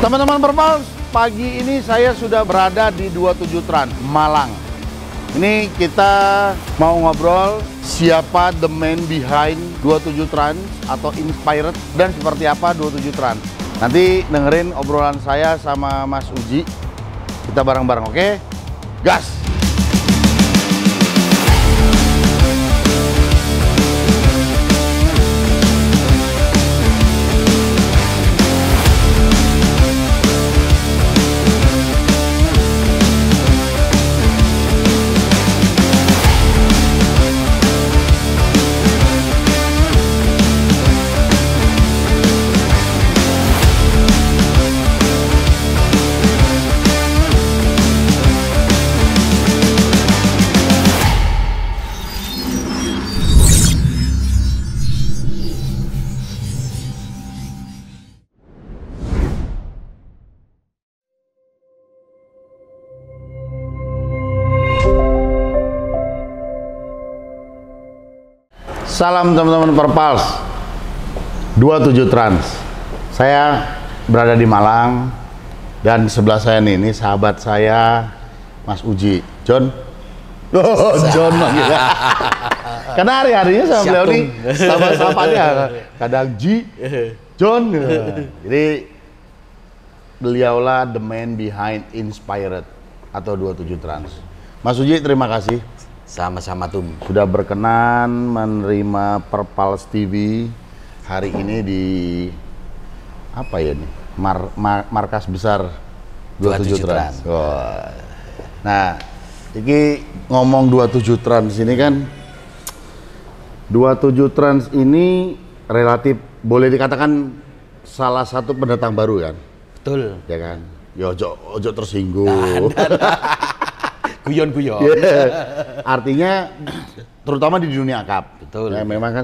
Teman-teman Perpals, pagi ini saya sudah berada di 27 Trans, Malang. Ini kita mau ngobrol siapa the man behind 27 Trans atau Inspired dan seperti apa 27 Trans. Nanti dengerin obrolan saya sama Mas Uji. Kita bareng-bareng, oke? Gas! Salam teman-teman Perpals 27 Trans. Saya berada di Malang dan sebelah saya ini sahabat saya Mas Uji, John. Oh, John manggil. Karena hari-harinya sama beliau nih sama-samanya kadang Ji, John. Jadi beliaulah the man behind Inspired atau 27 Trans. Mas Uji, terima kasih. Sama-sama Tum. Sudah berkenan menerima Perpals TV hari ini di apa ya nih? Markas besar 27 Trans. Oh. Nah, ini ngomong 27 Trans ini kan 27 Trans ini relatif boleh dikatakan salah satu pendatang baru kan? Betul. Ya kan? Ya ojo tersinggung. Guyon-guyon. Yeah. Artinya terutama di dunia akap. Betul. Ya, memang kan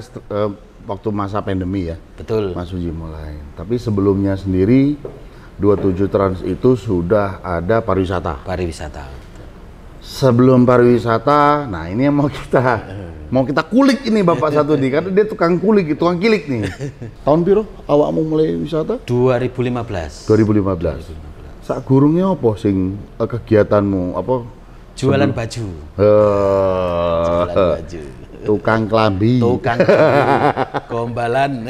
waktu masa pandemi ya. Betul. Mas Uji mulai. Tapi sebelumnya sendiri 27 Trans itu sudah ada pariwisata. Pariwisata. Sebelum pariwisata, nah ini yang mau kita kulik ini Bapak satu nih karena dia tukang kilik nih. Tahun piro awakmu mulai wisata? 2015. 2015. Sak gurungnya apa sing kegiatanmu apa? Jualan baju. Jualan baju. Tukang klambi. Gombalan.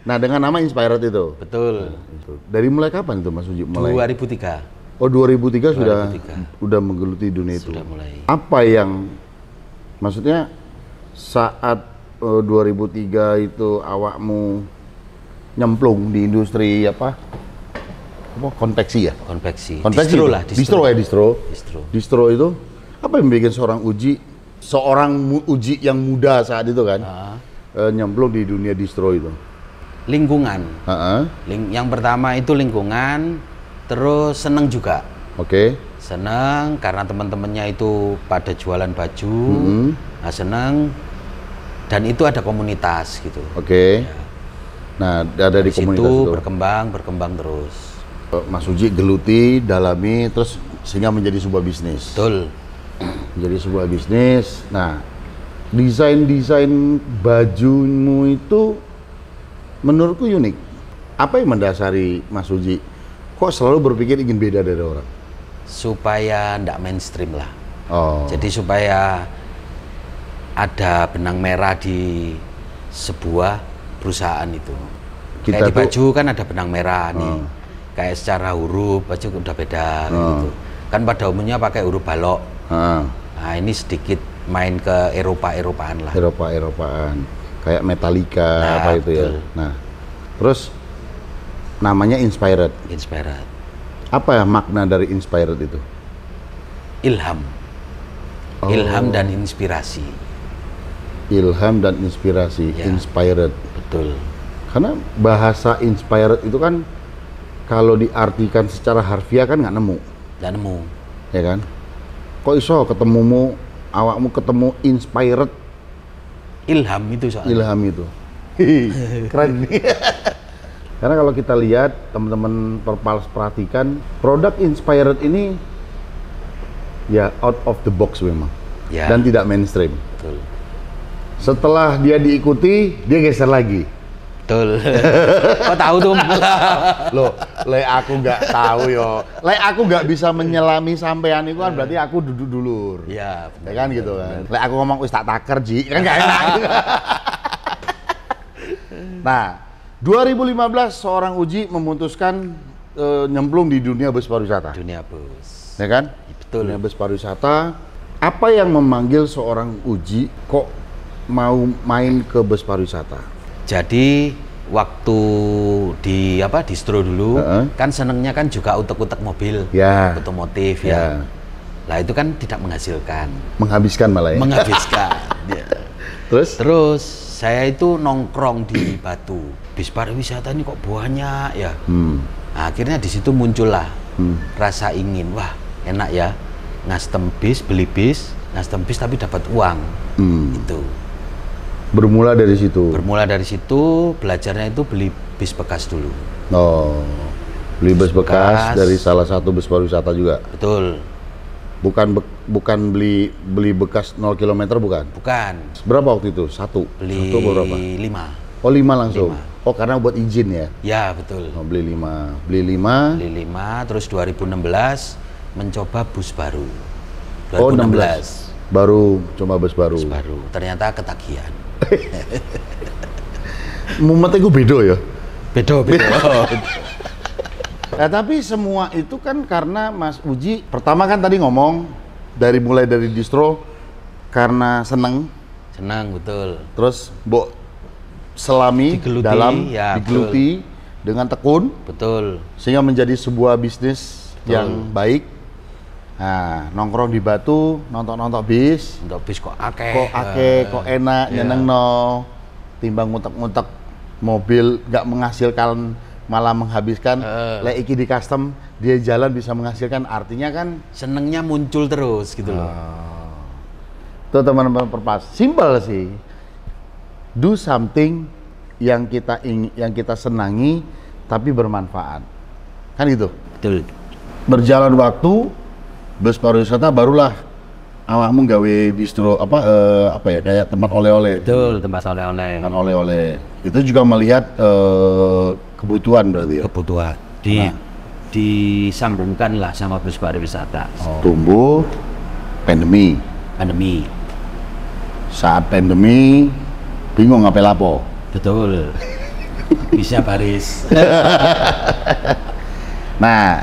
Nah, dengan nama Inspired itu. Betul. Dari mulai kapan itu Mas Uji mulai? 2003. Oh, 2003 sudah 2003. menggeluti dunia itu. Sudah mulai. Apa yang maksudnya saat 2003 itu awakmu nyemplung di industri apa konveksi ya? Konveksi. Distro lah. Distro itu apa yang bikin seorang Uji yang muda saat itu kan nyemplung di dunia distro itu? Lingkungan. Yang pertama itu lingkungan, terus seneng juga. Oke. Seneng karena teman-temannya itu pada jualan baju, nah seneng dan itu ada komunitas gitu. Oke. Ya. Nah, ada di komunitas itu berkembang terus. Mas Uji geluti, dalami, terus sehingga menjadi sebuah bisnis. Betul. Menjadi sebuah bisnis. Nah, desain bajumu itu menurutku unik. Apa yang mendasari Mas Uji? Kok selalu berpikir ingin beda dari orang? Supaya ndak mainstream lah. Oh. Jadi supaya ada benang merah di sebuah perusahaan itu. Kayak di baju kan ada benang merah nih. Kayak secara huruf baju udah beda gitu. Kan pada umumnya pakai huruf balok. Nah ini sedikit main ke Eropa-Eropaan lah. Eropa-Eropaan. Kayak Metallica apa itu betul. Ya. Nah, terus namanya Inspired. Inspired. Apa ya makna dari Inspired itu? Ilham. Ilham dan inspirasi. Ilham dan inspirasi. Ya. Inspired. Betul. Karena bahasa Inspired itu kan kalau diartikan secara harfiah kan nggak nemu. Nggak nemu. Ya kan? Kok iso awakmu ketemu Inspired? Ilham itu soalnya. Ilham itu. Keren nih. Karena kalau kita lihat, teman-teman Perpals perhatikan, produk Inspired ini ya out of the box memang. Ya. Dan tidak mainstream. Betul. Setelah dia diikuti, dia geser lagi. Betul. Kok tahu tuh? Loh, lek aku nggak tahu yo. Lek aku nggak bisa menyelami sampean itu kan berarti aku duduk dulur. Iya, Ya kan gitu kan. Lek aku ngomong wis tak taker Ji, kan nggak enak. Nah, 2015 seorang Uji memutuskan nyemplung di dunia bus pariwisata. Dunia bus. Ya kan? Betul. Dunia bus pariwisata. Apa yang memanggil seorang Uji kok mau main ke bus pariwisata? Jadi waktu di distro dulu kan senengnya kan juga utek-utek mobil, Ya. otomotif ya. Lah itu kan tidak menghasilkan, Menghabiskan malah ya. menghabiskan. Ya. Terus Saya itu nongkrong di Batu. Bis pariwisata ini kok banyak ya. Nah, akhirnya di situ muncullah rasa ingin, wah enak ya, ngastem bis, beli bis, ngastem bis tapi dapat uang. Itu. Bermula dari situ. Bermula dari situ, belajarnya itu beli bis bekas dulu. Oh, beli bus bekas dari salah satu bus pariwisata juga. Betul. Bukan beli bekas 0 km bukan? Bukan. Berapa waktu itu? Satu berapa? 5. Oh 5 langsung? 5. Oh karena buat izin ya? Ya betul. Oh, beli 5. Beli 5. Beli 5, terus 2016 mencoba bus baru. 2016. Oh 16. Baru coba bus baru. Bus baru. Ternyata ketagihan. Mumetnya gue beda ya? Beda. Nah, tapi semua itu kan karena Mas Uji pertama kan tadi ngomong mulai dari distro karena seneng, betul. terus Mbok selami Digeluti, dalam ya, digeluti dengan tekun, betul, sehingga menjadi sebuah bisnis yang baik. Nah, nongkrong di Batu, nonton bis, untuk bis kok akeh, kok enak, nyenengno, timbang ngutek-ngutek mobil nggak menghasilkan malah menghabiskan. Lek iki di custom dia jalan bisa menghasilkan, artinya kan senengnya muncul terus gitu loh. Tuh teman-teman Perpas, simpel sih. Do something yang kita senangi tapi bermanfaat. Kan gitu. Betul. Berjalan waktu bus pariwisata barulah awakmu gawe distro kayak tempat oleh-oleh. Betul, tempat oleh-oleh. Kan oleh-oleh. Itu juga melihat kebutuhan berarti ya. Kebutuhan. Disambungkan lah sama bus pariwisata. Tumbuh pandemi. Saat pandemi bingung ngapain lapo. Betul. Bisa baris. Nah,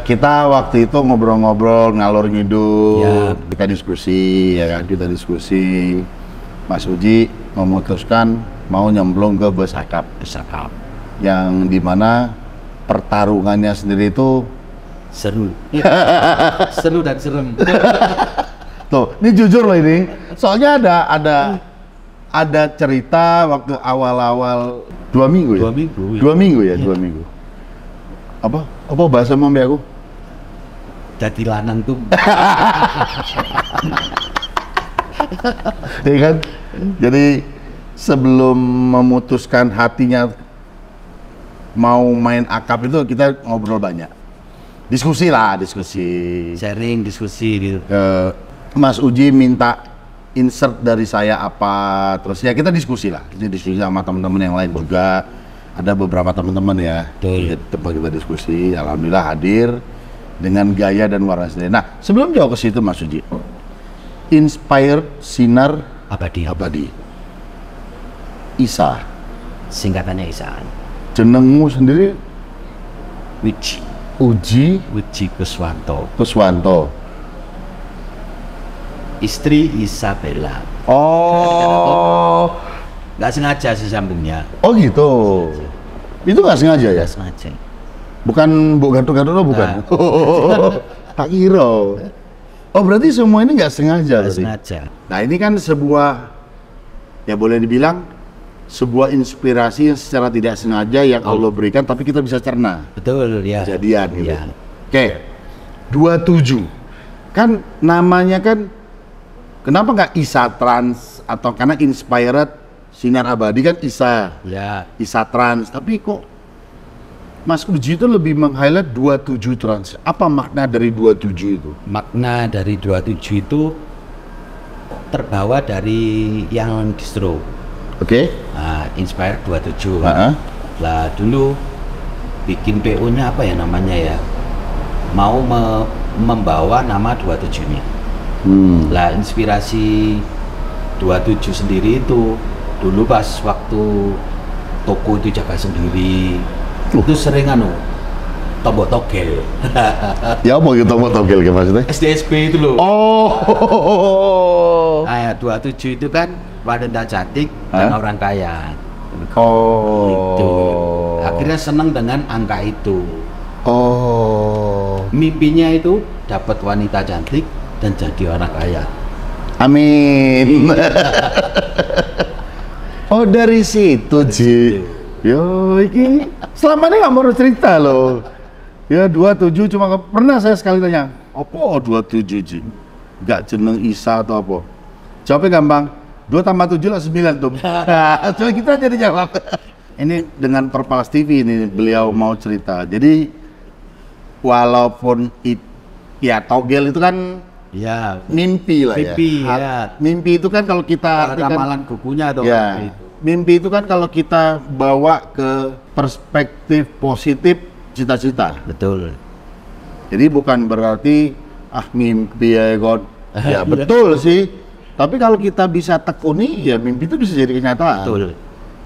kita waktu itu ngobrol-ngobrol ngalor ngidul, kita diskusi, ya kan, Mas Uji memutuskan mau nyemplung ke bus akap, yang dimana pertarungannya sendiri itu seru, seru dan serem. Tuh, ini jujur loh ini, soalnya ada cerita waktu awal-awal 2 minggu ya? 2 minggu ya? 2 minggu. Apa bahasa mami aku? Jadi lanang tuh. Ya kan? Jadi sebelum memutuskan hatinya mau main akap itu kita ngobrol banyak. Diskusi. Sharing, diskusi gitu. Mas Uji minta insert dari saya apa, terus ya kita diskusi lah. Diskusi sama teman-teman yang lain juga. Ada beberapa teman-teman ya, tempat kita diskusi. Alhamdulillah hadir dengan gaya dan warna sendiri. Nah, sebelum jauh ke situ Mas Uji, Inspired Sinar Abadi. ISA. Singkatannya ISA. Jenengmu sendiri? Uji Kuswanto. Istri Isabella. Oh. Nggak sengaja sih sambungnya. Oh gitu. Itu nggak sengaja ya? Nggak sengaja. Bukan Mbok Gatot-Gatot bukan? Tak kira. Oh berarti semua ini nggak sengaja? Nggak sengaja. Nah ini kan sebuah, ya boleh dibilang, sebuah inspirasi yang secara tidak sengaja yang Allah berikan, tapi kita bisa cerna. Betul ya. Kejadian gitu. Ya. Oke, 27. Kan namanya kan, kenapa nggak ISA Trans, atau karena Inspired Sinar Abadi kan ISA Trans, tapi kok Mas Uji itu lebih meng-highlight 27 Trans. Apa makna dari 27 itu? Makna dari 27 itu terbawa dari yang distro. Oke. Nah, Inspire 27 kan. Lah dulu bikin PO-nya apa ya namanya ya? Mau membawa nama 27-nya. Lah inspirasi 27 sendiri itu dulu pas waktu toko itu jaga sendiri. Itu sering tombol togel. Ya apa gitu tombol togel ke maksudnya? SDSP itu loh. Oh. Nah, 27 itu kan wanita cantik dan orang kaya. Oh. Itu. Akhirnya senang dengan angka itu. Oh. Mimpinya itu dapat wanita cantik dan jadi orang kaya. Amin. Oh dari situ Ji. Yo iki selama ini nggak mau cerita loh. Ya 27 cuma pernah saya sekali tanya. Apa 27 Ji? Gak jeneng Isa atau apa? Jawabnya gampang. 2 tambah 7 lah 9 tuh. Coba kita jadi jawab. Ini dengan Perpales TV ini beliau mau cerita. Jadi walaupun ya togel itu kan Ya, mimpi lah mimpi, ya. ya. Mimpi itu kan kalau kita ramalan bukunya atau ya, mimpi itu kan kalau kita bawa ke perspektif positif cita-cita. Betul. Jadi bukan berarti mimpi ya God. Ya betul sih. Tapi kalau kita bisa tekuni ya mimpi itu bisa jadi kenyataan. Betul.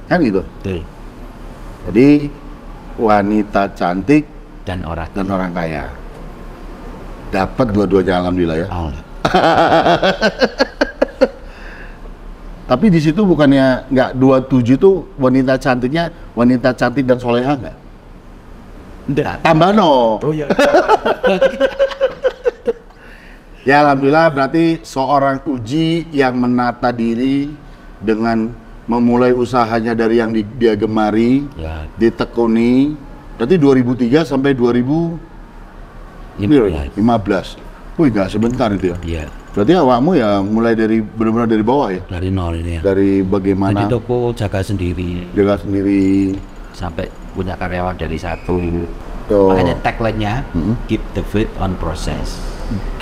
Kan gitu. Betul. Jadi wanita cantik Dan orang kaya. Dapat dua-duanya alhamdulillah ya. Tapi di situ bukannya nggak 27 itu wanita cantiknya wanita cantik dan soleha nggak? Enggak. Tambah no. Oh ya. Ya alhamdulillah berarti seorang Uji yang menata diri dengan memulai usahanya dari yang dia gemari, Ya. ditekuni. Berarti 2003 sampai 2015. Wih nggak sebentar itu ya. Iya. Berarti awakmu ya mulai dari benar-benar dari bawah ya. Dari nol ini ya. Dari bagaimana Jadi toko jaga sendiri jaga sendiri. sampai punya karyawan dari satu. Oh. Makanya tagline-nya keep the faith on process.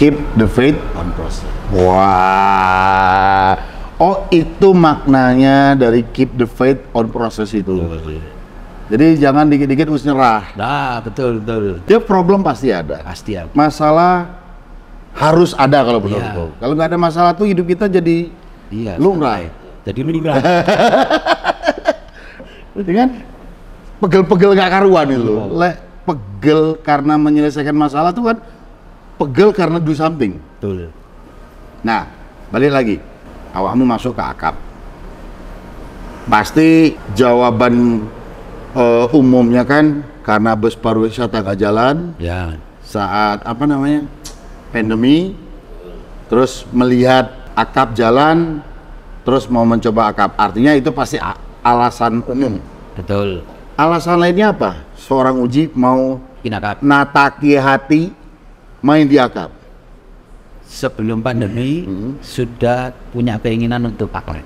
Keep the faith. On process. Wah. Oh itu maknanya dari keep the faith on process itu. Jadi jangan dikit-dikit harus nyerah. Nah, betul. Dia problem pasti ada. Pasti ya. Masalah harus ada kalau benar Iya. betul. Kalau nggak ada masalah tuh hidup kita jadi Iya. lumrah. Jadi lumrah. Berarti kan pegel-pegel nggak karuan itu. Pegel karena menyelesaikan masalah tuh kan pegel karena do something. Betul. Nah, balik lagi. Awakmu masuk ke akap. Pasti jawaban umumnya kan karena bus pariwisata nggak jalan Ya. saat pandemi, terus melihat akap jalan, terus mau mencoba akap. Artinya itu pasti alasan umum. Betul. Alasan lainnya apa? Seorang Uji mau Kinakap. nataki hati main di akap. Sebelum pandemi sudah punya keinginan untuk pakai.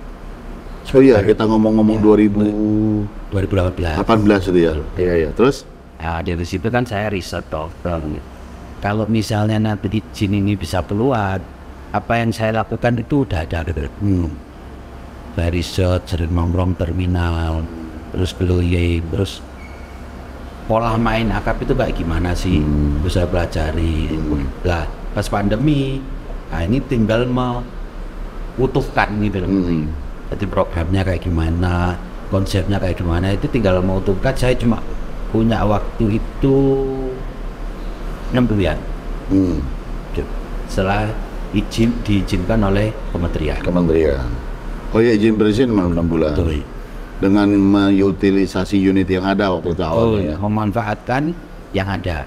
So iya kita ngomong-ngomong 2018. 2018 itu ya. Iya. Terus? Nah, dari situ kan saya riset dokter. Kalau misalnya nanti izin ini bisa keluar, apa yang saya lakukan itu udah ada. Saya riset, sering nongkrong terminal, terus keluar, terus pola main akap itu kayak gimana sih? Bisa pelajari. Lah, pas pandemi, nah ini tinggal mengutuhkan gitu loh. Jadi programnya kayak gimana, konsepnya kayak gimana, itu tinggal mengutuhkan. Saya cuma punya waktu itu 6 bulan. Setelah diizinkan oleh kementerian. Oh iya izin berizin 6 bulan. Betul. Dengan mengutilisasi unit yang ada waktu itu awalnya. Memanfaatkan yang ada.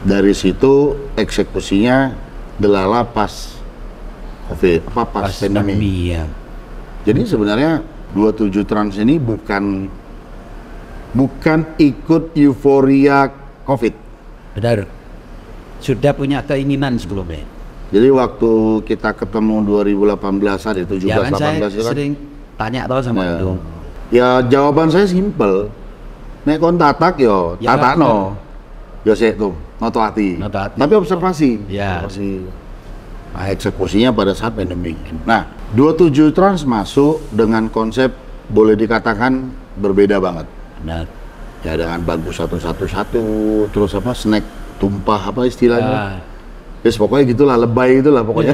Dari situ eksekusinya delala pas COVID, pas pandemi. Ya. Jadi sebenarnya 27 Trans ini bukan ikut euforia COVID. Benar. Sudah punya keinginan sebelumnya. Jadi waktu kita ketemu 2018 itu 17 Ya kan 18 saya itu kan. sering tanya tau sama Ya. itu. Ya jawaban saya simpel. Nek kon tatak yo, Ya, tatakno. Yo sik tuh, noto hati. Noto hati. Tapi observasi. Ya. Nah, eksekusinya pada saat pandemi. Nah, 27 Trans masuk dengan konsep boleh dikatakan berbeda banget. Benar. Ya dengan bangku satu, terus apa snack tumpah apa istilahnya. Terus pokoknya gitulah, lebay itulah pokoknya.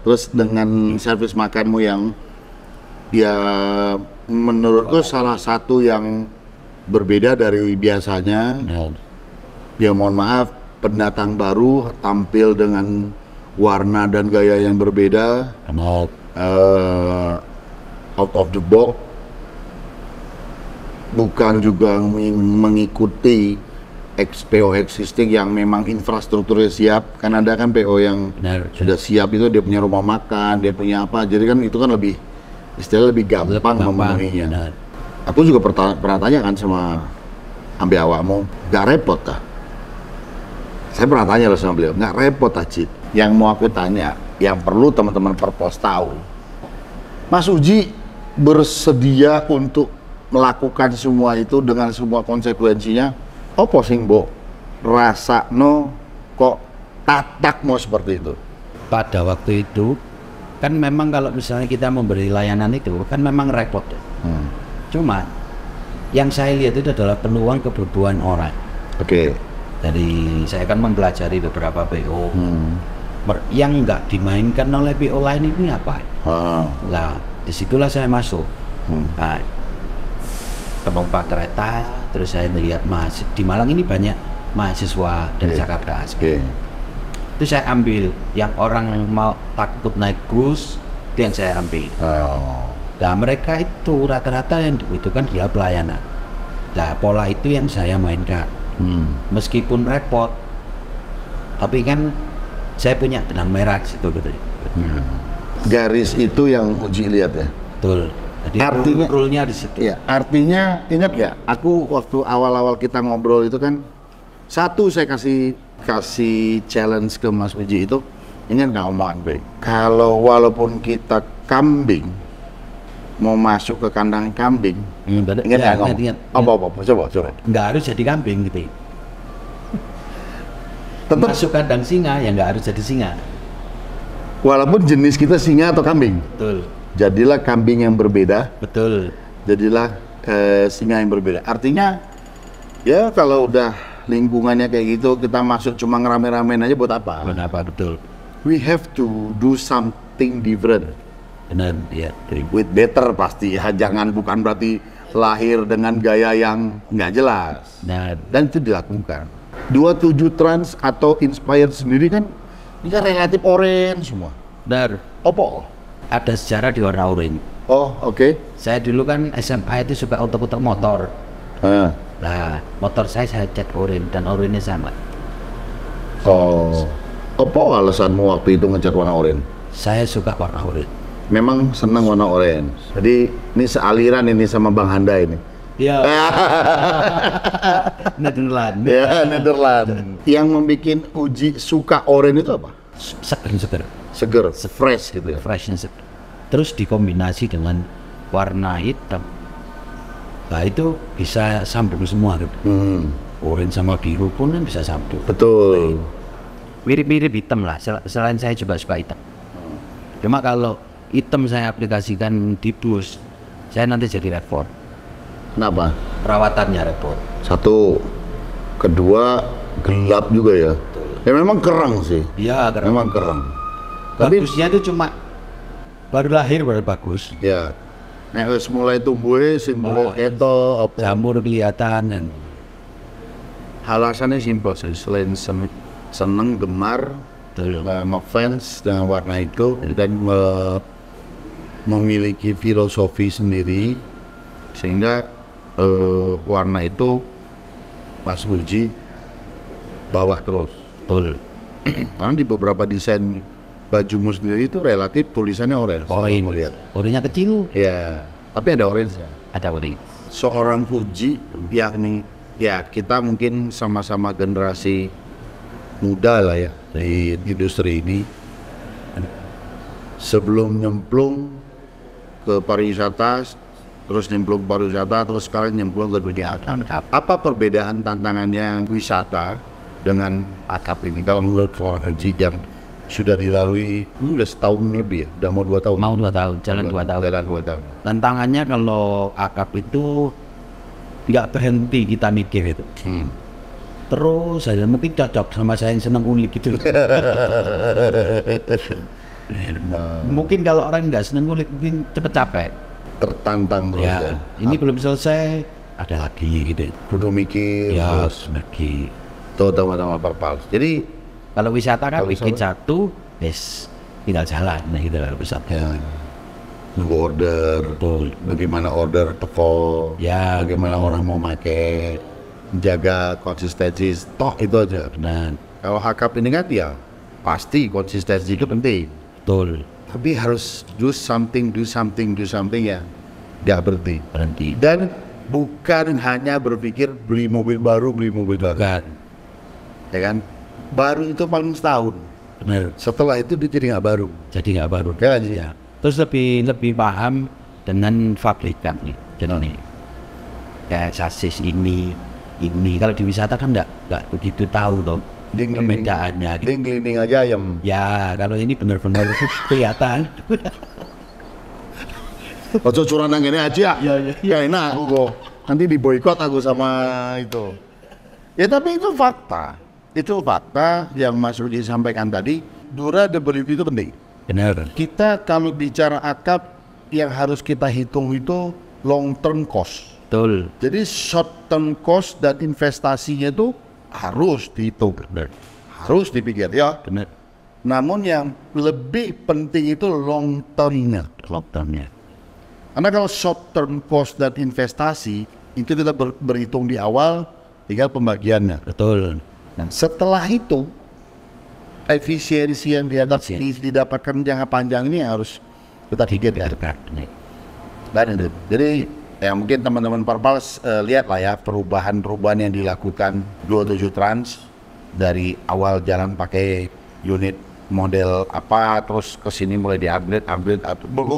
Terus dengan servis makanmu yang ya menurutku salah satu yang berbeda dari biasanya. Ya mohon maaf, pendatang baru tampil dengan warna dan gaya yang berbeda. Out of the box, bukan juga mengikuti PO existing yang memang infrastrukturnya siap. Kan ada kan PO yang sudah siap, itu dia punya rumah makan, dia punya apa, jadi kan itu kan lebih istilah lebih gampang memenuhinya. Aku juga pernah tanya kan sama ambil awakmu, gak repot kah? Saya pernah tanya loh sama beliau, gak repot Cid? Yang mau aku tanya, yang perlu teman-teman Perpos tahu, Mas Uji bersedia untuk melakukan semua itu dengan semua konsekuensinya. Opo sing mbok rasakno kok tatak mau seperti itu? Pada waktu itu kan memang kalau misalnya kita memberi layanan itu kan memang repot. Cuma yang saya lihat itu adalah peluang keberbuan orang. Oke. Jadi saya kan mempelajari beberapa PO yang nggak dimainkan oleh PO lain ini apa? Nah, disitulah saya masuk. Nah, penumpang kereta, terus saya melihat di Malang ini banyak mahasiswa dari Jakarta. Itu saya ambil, yang orang mau takut naik bus, itu yang saya ambil. Nah mereka itu rata-rata yang dibutuhkan dia pelayanan. Nah pola itu yang saya mainkan. Meskipun repot, tapi kan saya punya benang merah di situ gitu. Garis itu yang Uji lihat ya? Betul. Jadi artinya rule-nya di situ. Ya, artinya ingat ya, aku waktu awal-awal kita ngobrol itu kan satu saya kasih challenge ke Mas Uji itu, ingat nggak omongan baik. Kalau walaupun kita kambing mau masuk ke kandang kambing, ingat nggak ngomong? Apa coba. Nggak harus jadi kambing gitu. Tetap masuk kandang singa ya nggak harus jadi singa. Walaupun jenis kita singa atau kambing. Betul. Jadilah kambing yang berbeda. Betul. Jadilah singa yang berbeda. Artinya ya kalau udah lingkungannya kayak gitu, kita masuk cuma ngerame-ramein aja buat apa? Buat apa, betul. We have to do something different. Benar, ya. With better pasti ya, bukan berarti lahir dengan gaya yang nggak jelas. Nah, dan itu dilakukan. 27 Trans atau Inspired sendiri kan ini kan relatif orange semua. Benar. Opo? Ada sejarah di warna oranye. Oh, oke. Saya dulu kan SMA itu suka otak-otak motor. Nah, motor saya cat oranye dan oranye sama. Oh. Apa alasanmu waktu itu ngecat warna oranye? Saya suka warna oranye. Memang senang warna oranye. Jadi ini sealiran ini sama Bang Handa ini. Iya. Nederland. Ya, Nederland. Yang membuat Uji suka oranye itu apa? Seger, fresh gitu ya. Fresh and seger. Terus dikombinasi dengan warna hitam. Nah itu bisa sambung semua gitu. Oranye sama biru pun kan bisa sambung. Betul. Mirip-mirip hitam lah. Selain saya juga suka hitam. Cuma kalau hitam saya aplikasikan di bus, saya nanti jadi repot. Kenapa? Perawatannya repot. Satu, kedua gelap juga ya. Ya memang kerang sih. Iya, kerang. Memang kerang. Bagusnya itu cuma baru lahir baru bagus. Ya. Nek wis mulai tumbuh simbol keto apa jamur kelihatan dan alasannya simpel sih, selain seneng gemar ngefans dengan warna itu dan memiliki filosofi sendiri sehingga warna itu Mas Uji bawa terus. Betul. Karena di beberapa desain bajumu sendiri itu relatif tulisannya orange. Orange. Oranye kecil. Ya, tapi ada orange ya. Ada orange. Seorang Uji, yakni ya kita mungkin sama-sama generasi muda lah ya di industri ini. Sebelum nyemplung ke pariwisata, terus nyemplung ke pariwisata, terus sekarang nyemplung ke dunia akad. Apa perbedaan tantangannya wisata dengan akad ini? Kalau menurut Uji yang sudah dilalui, udah setahun lebih ya, udah mau 2 tahun. Mau 2 tahun, jalan 2 tahun. Jalan 2 tahun. Tantangannya kalau akap itu nggak berhenti kita mikir itu. Terus saya mungkin cocok sama saya yang senang ulik gitu. Mungkin kalau orang nggak senang ulik mungkin cepet capek. Tertantang terus ya. Ini belum selesai, ada lagi gitu. Perlu mikir Ya, terus. lagi. Tuh sama-sama Parpal. Jadi Kalau wisata kan Kalau bikin wisata- satu, tinggal jalan. Nah gitu lah wisata. ya, nunggu order, Betul. bagaimana order teko, Ya, bagaimana orang mau pakai, jaga konsistensi, toh itu aja. Dan Kalau hakap ini kan ya pasti konsistensi itu penting. betul Tapi harus do something ya. Nggak berhenti. Dan bukan hanya berpikir beli mobil baru. Bukan. Ya kan? Baru itu paling setahun. Benar. Setelah itu dia jadi nggak baru. Jadi nggak baru. Ya kan sih? Ya. Terus lebih paham dengan fabrikan nih. Jadi kayak sasis ini. Kalau di wisata kan nggak begitu tahu dong perbedaannya. Dia ngelinding aja ayam. Ya kalau ini benar-benar kelihatan. Ojo curang nang ngene aja. Iya. Ya enak aku kok. Nanti diboikot aku sama itu. Ya tapi itu fakta. Itu fakta yang Mas Rudi sampaikan tadi. Durability itu penting. Benar. Kita kalau bicara akap yang harus kita hitung itu long term cost. Betul. Jadi short term cost dan investasinya itu harus dihitung. Benar. Harus dipikir ya. Benar. Namun yang lebih penting itu long termnya. Lockdownnya. Karena kalau short term cost dan investasi itu kita berhitung di awal, tinggal pembagiannya. Betul. Dan setelah itu efisiensi yang didapatkan jangka panjang ini harus kita pikir ya. Jadi ya mungkin teman-teman Parpal lihat lah ya perubahan-perubahan yang dilakukan 27 Trans dari awal jalan pakai unit model apa, terus kesini mulai di-upgrade.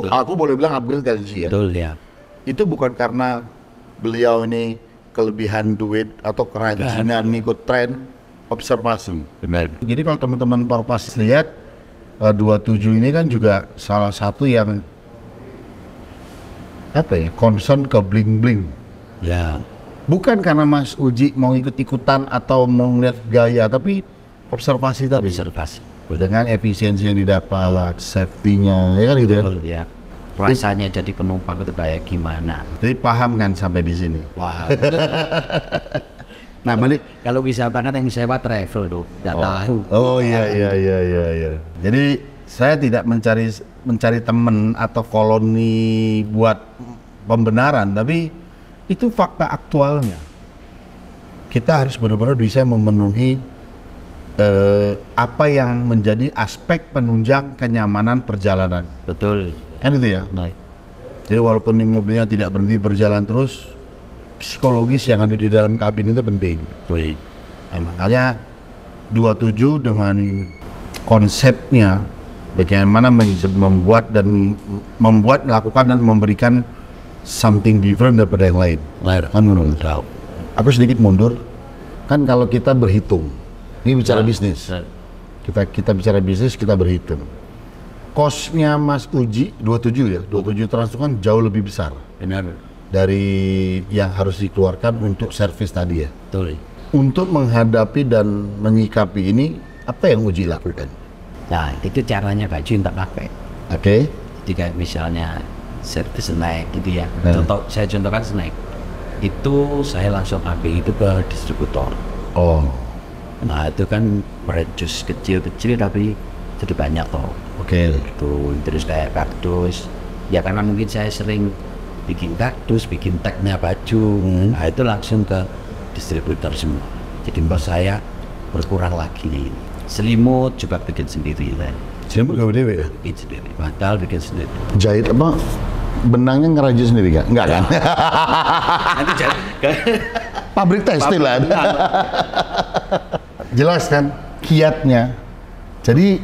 Aku boleh bilang upgrade kan sih ya. Betul ya. Itu bukan karena beliau ini kelebihan duit atau kerajinan ngikut tren, observasi. Benar. Jadi kalau teman-teman Parpas lihat 27 ini kan juga salah satu yang apa ya, concern ke bling-bling. Ya. Bukan karena Mas Uji mau ikut-ikutan atau mau ngeliat gaya, tapi observasi tadi. Observasi. Dengan efisiensi yang didapat, safety-nya, ya kan gitu ya. Betul ya. Rasanya jadi penumpang itu kayak gimana? Jadi paham kan sampai di sini. Wah. Nah, balik. Kalau wisata kan yang sewa travel tuh, nggak tahu. Oh iya. Jadi saya tidak mencari teman atau koloni buat pembenaran, tapi itu fakta aktualnya. Kita harus benar-benar bisa memenuhi apa yang menjadi aspek penunjang kenyamanan perjalanan. Betul. Kan itu ya. Baik. Jadi walaupun ini mobilnya tidak berhenti berjalan terus, psikologis yang ada di dalam kabin itu penting. Baik. Makanya 27 dengan konsepnya bagaimana melakukan dan memberikan something different daripada yang lain. Kan menurut tahu. Aku sedikit mundur. Kan kalau kita berhitung, ini bicara bisnis. Kita bicara bisnis, kita berhitung. Cost-nya Mas Uji 27 ya, 27 Trans itu kan jauh lebih besar. Benar. Dari yang harus dikeluarkan untuk servis tadi ya. Betul. Untuk menghadapi dan menyikapi ini, apa yang Uji lakukan? Nah, itu caranya baju yang tak pakai. Oke. Jadi kayak misalnya servis snack gitu ya. Nah. Saya contohkan snack. Itu saya langsung ambil itu ke distributor. Oh. Nah, itu kan brand jus kecil-kecil tapi jadi banyak toh. Oke. Tuh, terus kayak kaktus. Ya karena mungkin saya sering bikin kaktus, bikin tagnya baju. Nah, itu langsung ke distributor semua. Jadi bos saya berkurang lagi. Selimut juga bikin sendiri lah. Selimut gawe dewe ya? Bikin sendiri. Bantal bikin sendiri. Jahit apa? Benangnya ngerajut sendiri gak? Enggak kan? Nanti jadi Pabrik tekstil lah. Jelas kan kiatnya. Jadi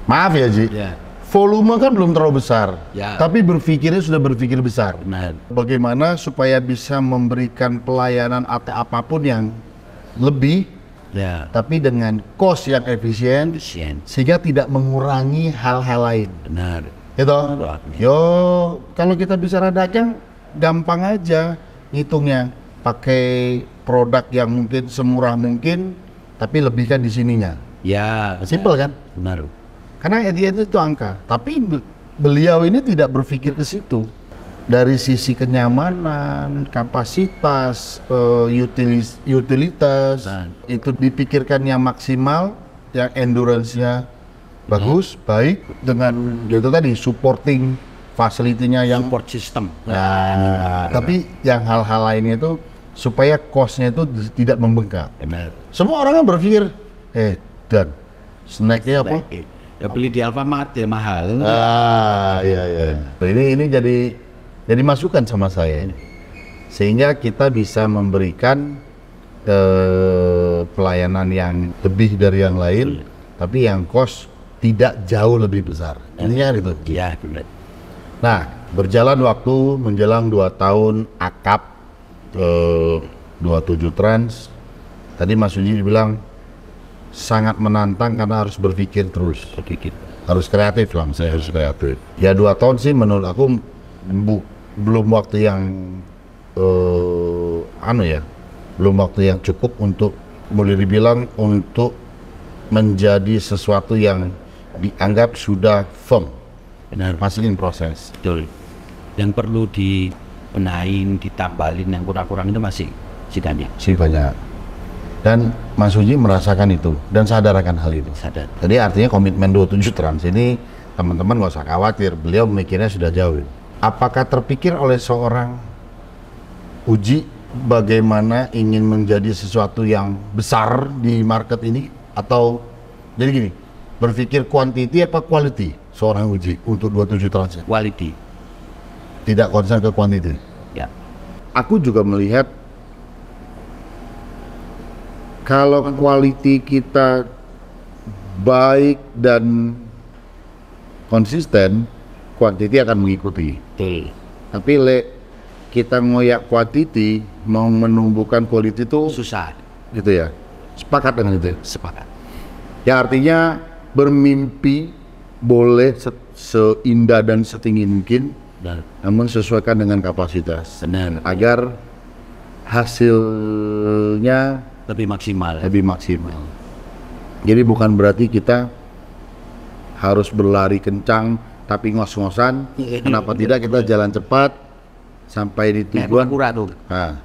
maaf ya Ji. Ya. Volume kan belum terlalu besar. Ya. Tapi berpikirnya sudah berpikir besar. Benar. Bagaimana supaya bisa memberikan pelayanan atau apapun yang lebih Ya. tapi dengan cost yang efisien, sehingga tidak mengurangi hal-hal lain. Benar. Gitu. Betul. Yo, kalau kita bicara dagang, gampang aja ngitungnya. Pakai produk yang mungkin semurah mungkin, tapi lebihkan di sininya. Ya. Simple kan? Benar. Karena dia itu angka. Tapi beliau ini tidak berpikir ke situ. Dari sisi kenyamanan, kapasitas, utilitas, itu dipikirkan yang maksimal, yang endurance-nya bagus, baik, dengan itu tadi supporting facility-nya yang Support system. nah, tapi yang hal-hal lainnya itu supaya cost-nya itu tidak membengkak. Benar. Semua orang kan berpikir, dan snack-nya apa? Ya beli di Alfamart ya mahal. Iya. Ini jadi masukan sama saya, sehingga kita bisa memberikan pelayanan yang lebih dari yang lain, tapi yang cost tidak jauh lebih besar. Intinya itu. Iya, benar. Nah, berjalan waktu menjelang 2 tahun akap 27 Trans. Tadi Mas Uji bilang sangat menantang karena harus berpikir terus. Harus kreatif lah, saya harus kreatif. Ya 2 tahun sih menurut aku belum waktu yang belum waktu yang cukup untuk boleh dibilang untuk menjadi sesuatu yang dianggap sudah firm. Benar. Masih in proses. Betul. Yang perlu dibenahin, ditambalin, yang kurang-kurang itu masih banyak. Sih banyak. Dan Mas Uji merasakan itu dan sadarkan hal itu. Sadar. Jadi artinya komitmen 27 Trans ini teman-teman nggak usah khawatir, beliau memikirnya sudah jauh. Apakah terpikir oleh seorang Uji bagaimana ingin menjadi sesuatu yang besar di market ini, atau jadi gini, berpikir quantity apa quality seorang Uji untuk 27 Trans? Quality. Tidak concern ke quantity. Ya. Aku juga melihat kalau quality kita baik dan konsisten, quantity akan mengikuti. Betul. Tapi kita ngoyak quantity mau menumbuhkan quality itu Susah. gitu ya. Sepakat dengan itu. Sepakat. Ya artinya bermimpi boleh seindah dan setinggi mungkin, Benar. namun sesuaikan dengan kapasitas. Benar. Agar hasilnya Lebih maksimal. lebih maksimal. Jadi bukan berarti kita harus berlari kencang tapi ngos-ngosan. Kenapa tidak kita jalan cepat sampai di tujuan? Pura tuh. Nah.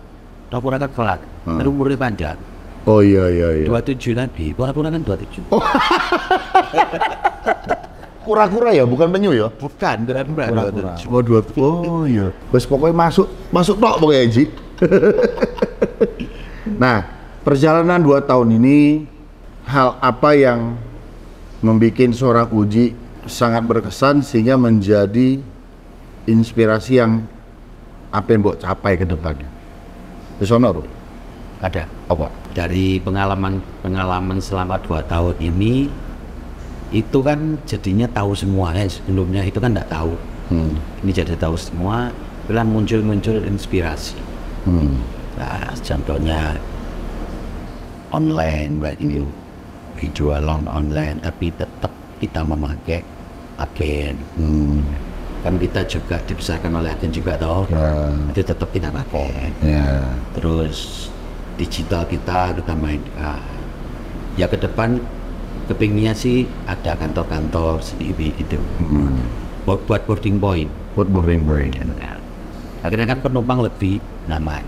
Pura kan kelak. Terus umurnya panjang. Oh iya. 27 tadi. Pura-pura kan 27. Kura-kura ya, bukan penyu ya? Bukan, kura-kura. Oh iya. Bes pokoknya masuk tok pokoknya Ji. Nah, perjalanan 2 tahun ini, hal apa yang membuat seorang Uji sangat berkesan sehingga menjadi inspirasi yang apa yang buat capai ke depannya? Disonor? Ada. Apa? Dari pengalaman selama 2 tahun ini, itu kan jadinya tahu semua ya. Sebelumnya itu kan nggak tahu. Ini jadi tahu semua, bilang muncul inspirasi. Nah, contohnya online, ini jualan online, tapi tetap kita memakai agen. Kan kita juga dibesarkan oleh agen juga toh. Itu tetap kita pakai. Terus digital kita mainkan. Ya ke depan kepinginnya sih ada kantor-kantor sendiri itu. Buat boarding point. Akhirnya kan penumpang lebih nyaman.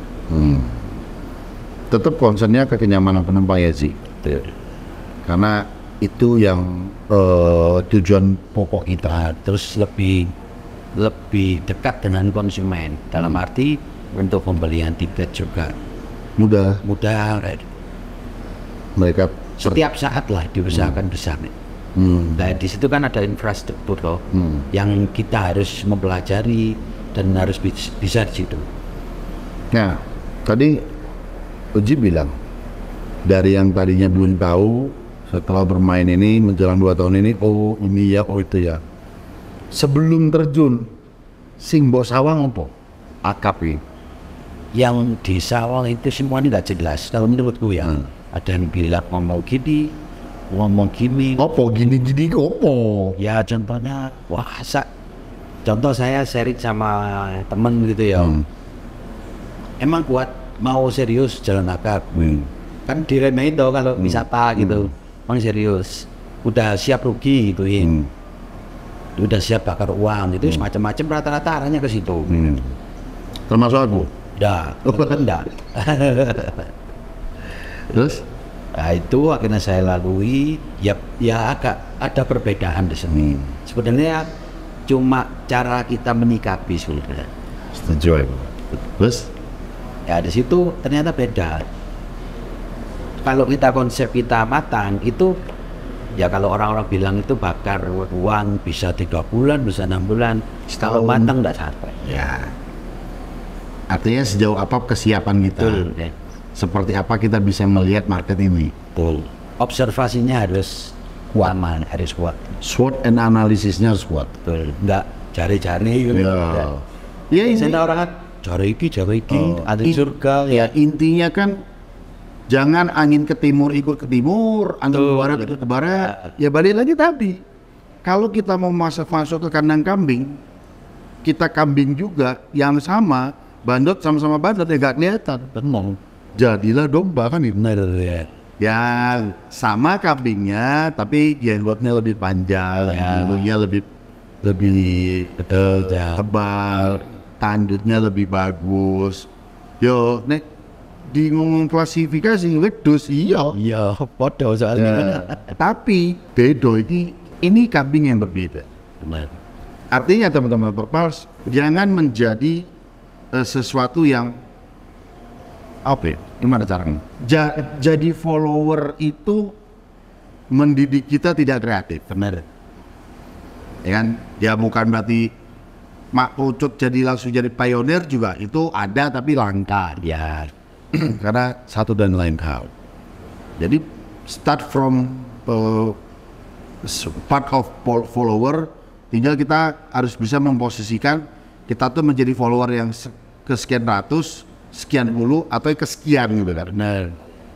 Tetap concernnya ke kenyamanan penumpang ya Zi. Karena itu yang tujuan pokok kita. Terus lebih dekat dengan konsumen. Dalam arti untuk pembelian tiket juga mudah. Mereka setiap saat lah diusahakan besar. Nah di situ kan ada infrastruktur loh, yang kita harus mempelajari dan harus bisa di situ. Nah, tadi Uji bilang dari yang tadinya belum tahu, setelah bermain ini menjelang 2 tahun ini, oh ini ya, oh itu ya. Sebelum terjun, sing mbok sawang apa? Akap ini. Yang di Sawang itu semua ini tidak jelas kalau menurutku ya. Ada yang bilang ngomong gini. Opo gini opo? Ya contohnya, contoh saya sharing sama temen gitu ya. Emang kuat mau serius jalan akad. Kan diremehin tuh kalau wisata gitu. Emang serius. Udah siap rugi gitu ya. Udah siap bakar uang itu macam-macam rata-rata arahnya ke situ. Termasuk aku. Enggak. Terus? Nah itu akhirnya saya lalui, ya agak ada perbedaan di sini. Sebenarnya cuma cara kita menyikapi sebenarnya. Setuju ya. Terus? Ya di situ ternyata beda. Kalau konsep kita matang itu, ya kalau orang-orang bilang itu bakar uang bisa 3 bulan, bisa 6 bulan. Kalau matang enggak sampai. Ya. Artinya sejauh apa kesiapan kita? Betul, ya. Seperti apa kita bisa melihat market ini? Betul. Observasinya harus kuat, harus kuat. SWOT and analisisnya harus kuat. Betul. Enggak jari-jari gitu. Ya. Ya ini. Saya orang kan jari iki, ada surga. Ya intinya kan jangan angin ke timur ikut ke timur, angin ke barat ikut ke barat. Ya balik lagi tadi. Kalau kita mau masuk ke kandang kambing, kita kambing juga yang sama, bandot sama-sama bandot ya gak kelihatan. Benar. Jadilah domba kan itu. Benar ya. Yang sama kambingnya tapi jenggotnya lebih panjang, bulunya lebih tebal, tanduknya lebih bagus. Yo, nek di ngomong klasifikasi wedus iya podo soalnya. Tapi bedo ini kambing yang berbeda. Benar. Artinya teman-teman perpals jangan menjadi sesuatu yang apa ya? Gimana caranya? Jadi follower itu mendidik kita tidak kreatif. Benar. Ya kan? Ya bukan berarti Mak Pucut jadi langsung jadi pionir juga itu ada tapi langka. Ya. Karena satu dan lain hal. Jadi start from part of follower, tinggal kita harus bisa memposisikan kita tuh menjadi follower yang kesekian ratus, sekian puluh atau kesekian gitu kan. Benar.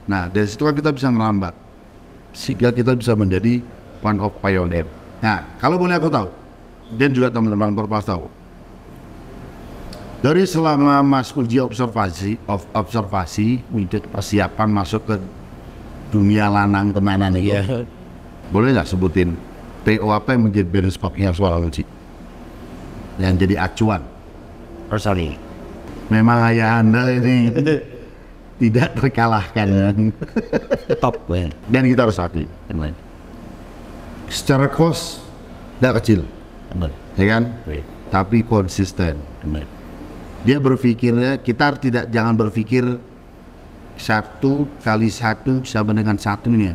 Nah dari situ kan kita bisa melambat sehingga kita bisa menjadi one of pioneer. Nah kalau boleh aku tahu dan juga teman-teman perpas tahu, dari selama Mas uji observasi untuk persiapan masuk ke dunia lanang tenanan itu, boleh nggak sebutin TO apa yang menjadi benchmarknya soal uji yang jadi acuan? Sorry. Memang ayah Anda ini tidak terkalahkan. Top ya. Dan kita harus akui. Secara cost tidak kecil, ya kan? Tapi konsisten. Dia berpikirnya jangan berpikir 1 kali 1 sama dengan 1-nya.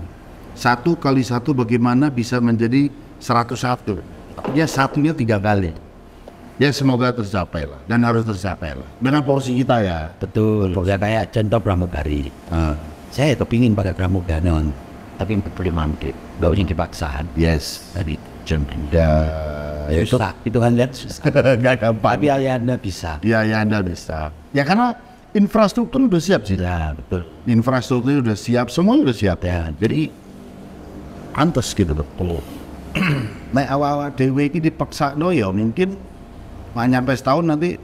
1 kali 1 bagaimana bisa menjadi 101? Ya 1-nya 3 kali. Ya semoga tercapai lah dan harus tercapai lah dengan porsi kita ya. Betul. Pokoknya kayak contoh pramugari. Saya kepingin pakai pramugari, tapi beri mandi, gak usah dipaksakan. Yes. Tadi contohnya. Ya susah. Itu kan lihat susah. Gak gampang. Tapi Anda bisa. Ya Anda bisa. Ya karena infrastruktur udah siap sih. Ya betul. Infrastruktur udah siap, semua udah siap. Ya. Jadi pantas gitu betul. Nah awal-awal dewe ini dipaksa ya mungkin nggak nyampe setahun nanti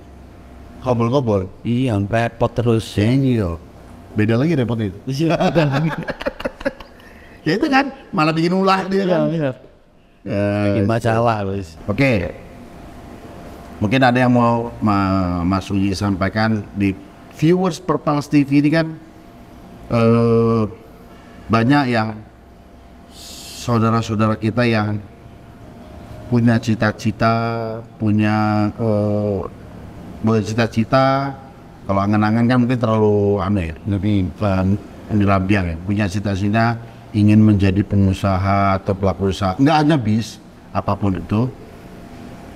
kobol-kobol. Iya, repot terus. Iya. Beda lagi repot itu. Ya itu kan malah bikin ulah dia kan. Iya. Bikin masalah guys. Oke. Mungkin ada yang mau Mas Uji sampaikan di viewers Perpals TV ini kan banyak yang saudara-saudara kita yang punya cita-cita, punya cita-cita. Kalau angan-angan kan mungkin terlalu aneh, lebih rambiang ya. Punya cita-cita ingin menjadi pengusaha atau pelaku usaha, nggak hanya bis, apapun itu.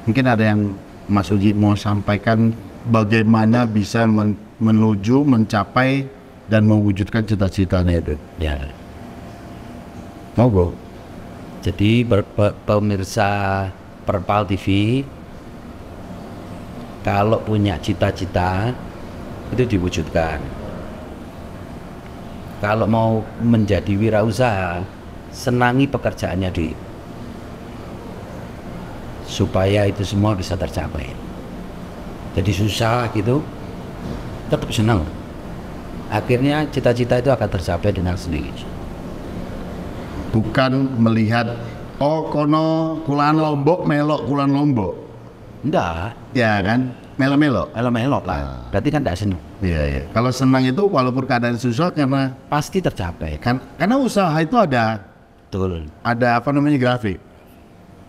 Mungkin ada yang Mas Uji mau sampaikan bagaimana bisa menuju, mencapai dan mewujudkan cita-citanya itu. Ya. Monggo. Jadi pemirsa Perpal TV, kalau punya cita-cita itu diwujudkan. Kalau mau menjadi wirausaha, senangi pekerjaannya di supaya itu semua bisa tercapai. Jadi susah gitu, tetap senang. Akhirnya cita-cita itu akan tercapai dengan sendiri. Bukan melihat kono kulan Lombok melok kulan Lombok. Enggak. Ya kan? Melok-melok. Melok lah. Berarti kan tidak senang. Iya, iya. Kalau senang itu walaupun keadaan susah karena Pasti tercapai. karena usaha itu ada Betul. apa namanya grafik.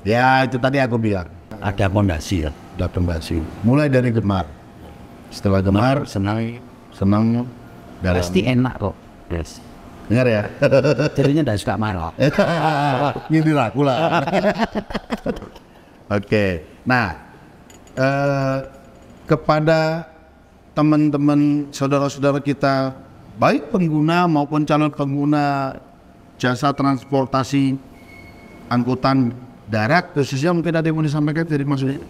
Ya, itu tadi aku bilang. Ada fondasi ya. Ada pembasi. Mulai dari gemar. Setelah gemar, Senang. senang dalam. Pasti enak kok. Yes. Dengar ya. Jadinya tidak suka marah. Nyindir aku lah. Oke. Nah, kepada teman-teman saudara-saudara kita, baik pengguna maupun calon pengguna jasa transportasi angkutan darat, khususnya mungkin ada yang mau disampaikan dari maksudnya?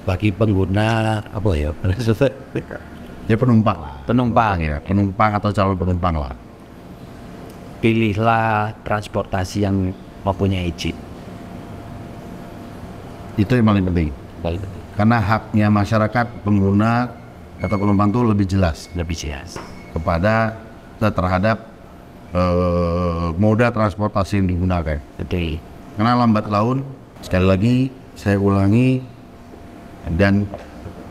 Bagi pengguna apa ya? Ya penumpang lah. Penumpang Ya, penumpang atau calon penumpang lah. Pilihlah transportasi yang mempunyai izin. Itu yang paling penting. Karena haknya masyarakat pengguna atau penumpang itu lebih jelas Lebih jelas. kepada terhadap moda transportasi yang digunakan. Jadi Karena lambat laun, sekali lagi saya ulangi dan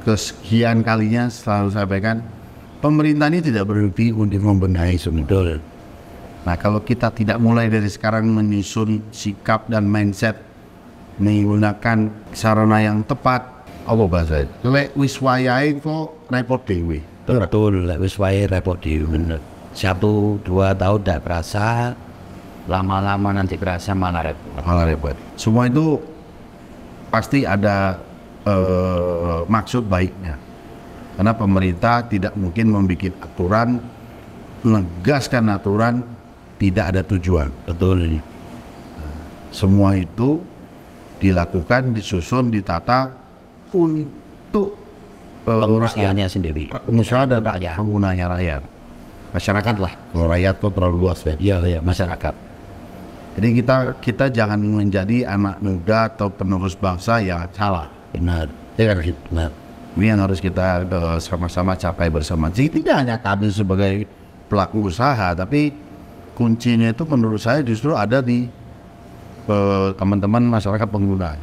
kesekian kalinya selalu sampaikan, pemerintah ini tidak berhenti untuk membenahi semua. Nah, kalau kita tidak mulai dari sekarang menyusun sikap dan mindset menggunakan sarana yang tepat, apa bahasa itu? Lek wis wayahe kok repot dewe. betul, wis wae repot di bener. 1-2 tahun tidak berasa, lama-lama nanti berasa malah repot. Malah repot. Semua itu pasti ada maksud baiknya. Karena pemerintah tidak mungkin membuat aturan, menegaskan aturan tidak ada tujuan. Betul. Semua itu dilakukan, disusun, ditata untuk Pengurusnya sendiri. pengusaha dan Rakyat. penggunanya rakyat. Masyarakat lah. Kalau rakyat kok terlalu luas ya. Iya, masyarakat. Jadi kita jangan menjadi anak muda atau penerus bangsa yang salah. Benar. Ya kan gitu. Benar. Ini yang harus kita sama-sama capai bersama. Jadi tidak hanya kami sebagai pelaku usaha, tapi kuncinya itu menurut saya justru ada di teman-teman masyarakat pengguna.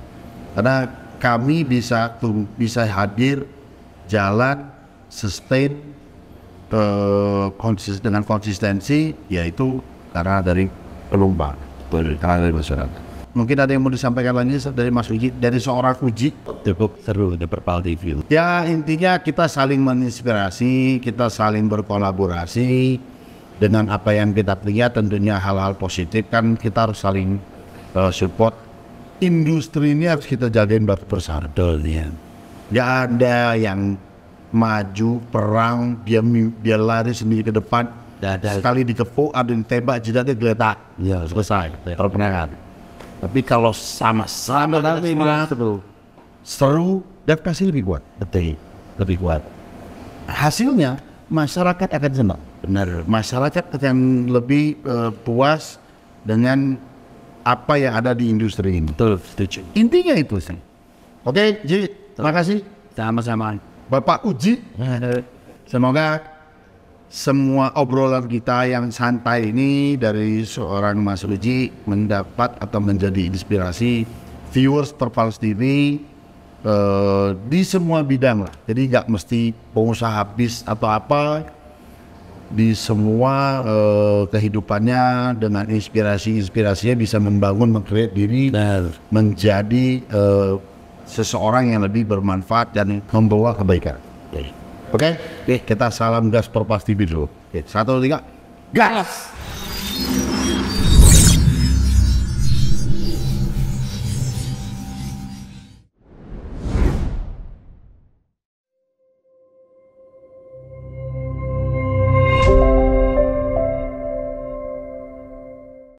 Karena kami bisa hadir, jalan, sustain dengan konsistensi, yaitu karena dari penumpang, karena dari masyarakat. Mungkin ada yang mau disampaikan lagi dari Mas Uji, dari seorang Uji. Cukup seru The Perpal TV. Ya, intinya kita saling menginspirasi, kita saling berkolaborasi dengan apa yang kita lihat, tentunya hal-hal positif kan kita harus saling support. Industri ini harus kita jagain bersama. Betul ya. Nggak ada yang maju perang dia lari sendiri ke depan. Sekali dikepuk ada yang tembak jidatnya geletak. Ya, Selesai. terperangan. Tapi kalau sama-sama nanti seru dan pasti lebih kuat. Betul. Lebih kuat. Hasilnya masyarakat akan senang. Benar. Masyarakat akan lebih puas dengan apa yang ada di industri ini. Betul, setuju. Intinya itu sih. Oke, Ji, terima kasih Sama-sama. Bapak Uji. Semoga semua obrolan kita yang santai ini dari seorang Mas Uji mendapat atau menjadi inspirasi viewers Perpal TV di semua bidang lah. Jadi nggak mesti pengusaha bis atau apa, di semua kehidupannya dengan inspirasinya bisa membangun, mengkreat diri, menjadi seseorang yang lebih bermanfaat dan membawa kebaikan. Oke? Kita salam gas Perpal TV dulu. 1, 2, 3, gas!